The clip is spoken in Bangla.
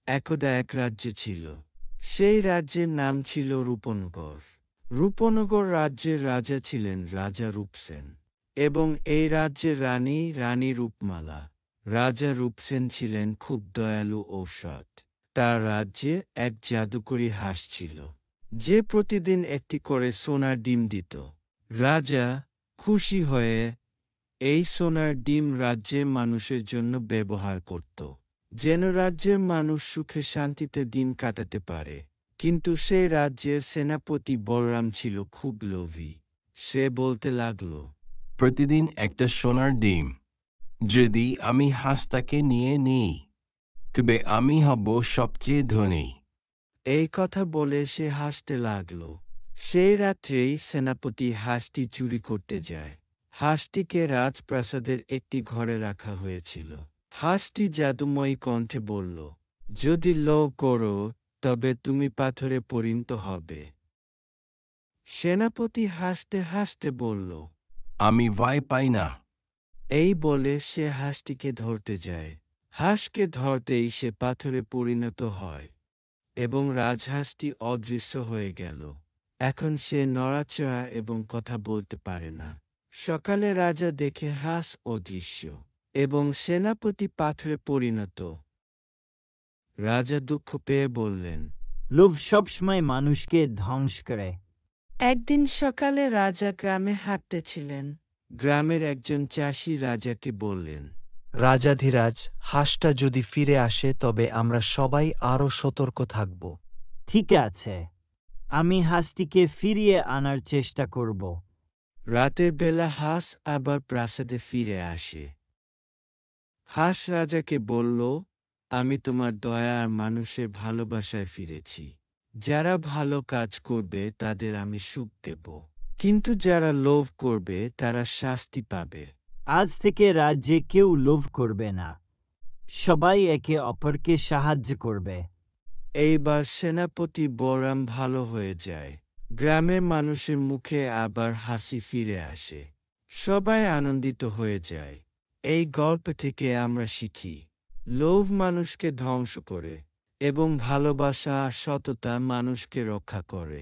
একদা এক রাজ্যে ছিল। সেই রাজ্যের নাম ছিল রূপনগর। রূপনগর রাজ্যের রাজা ছিলেন রাজা রূপসেন, এবং এই রাজ্যের রানী রূপমালা। রাজা রূপসেন ছিলেন খুব দয়ালু ও সৎ। তার রাজ্যে এক জাদুকরী হাঁস ছিল, যে প্রতিদিন একটি করে সোনার ডিম দিত। রাজা খুশি হয়ে এই সোনার ডিম রাজ্যের মানুষের জন্য ব্যবহার করত, যেন রাজ্যের মানুষ সুখে শান্তিতে দিন কাটাতে পারে। কিন্তু সেই রাজ্যের সেনাপতি বলরাম ছিল খুব লোভী। সে বলতে লাগলো, প্রতিদিন একটা সোনার ডিম যদি আমি হাঁসটাকে নিয়ে নিই, তবে আমি হব সবচেয়ে ধনী। এই কথা বলে সে হাসতে লাগলো। সেই রাত্রেই সেনাপতি হাঁসটি চুরি করতে যায়। হাঁসটিকে রাজপ্রাসাদের একটি ঘরে রাখা হয়েছিল। হাঁসটি জাদুময়ী কণ্ঠে বলল, যদি লোভ করো তবে তুমি পাথরে পরিণত হবে। সেনাপতি হাসতে হাসতে বলল, আমি ভয় পাই না। এই বলে সে হাঁসটিকে ধরতে যায়। হাঁসকে ধরতেই সে পাথরে পরিণত হয়, এবং রাজহাঁসটি অদৃশ্য হয়ে গেল। এখন সে নড়াচড়া এবং কথা বলতে পারে না। সকালে রাজা দেখে হাঁস অদৃশ্য এবং সেনাপতি পাথরে পরিণত। রাজা দুঃখ পেয়ে বললেন, লোভ সবসময় মানুষকে ধ্বংস করে। একদিন সকালে রাজা গ্রামে হাঁটতেছিলেন। গ্রামের একজন চাষি রাজাকে বললেন, রাজাধিরাজ, হাঁসটা যদি ফিরে আসে তবে আমরা সবাই আরো সতর্ক থাকব। ঠিক আছে, আমি হাঁসটিকে ফিরিয়ে আনার চেষ্টা করব। রাতের বেলা হাঁস আবার প্রাসাদে ফিরে আসে। হাঁস রাজাকে বলল, আমি তোমার দয়া আর মানুষের ভালোবাসায় ফিরেছি। যারা ভালো কাজ করবে তাদের আমি সুখ দেব, কিন্তু যারা লোভ করবে তারা শাস্তি পাবে। আজ থেকে রাজ্যে কেউ লোভ করবে না, সবাই একে অপরকে সাহায্য করবে। এইবার সেনাপতি বলরাম ভালো হয়ে যায়। গ্রামের মানুষের মুখে আবার হাসি ফিরে আসে। সবাই আনন্দিত হয়ে যায়। এই গল্প থেকে আমরা শিখি, লোভ মানুষকে ধ্বংস করে এবং ভালোবাসা আর সততা মানুষকে রক্ষা করে।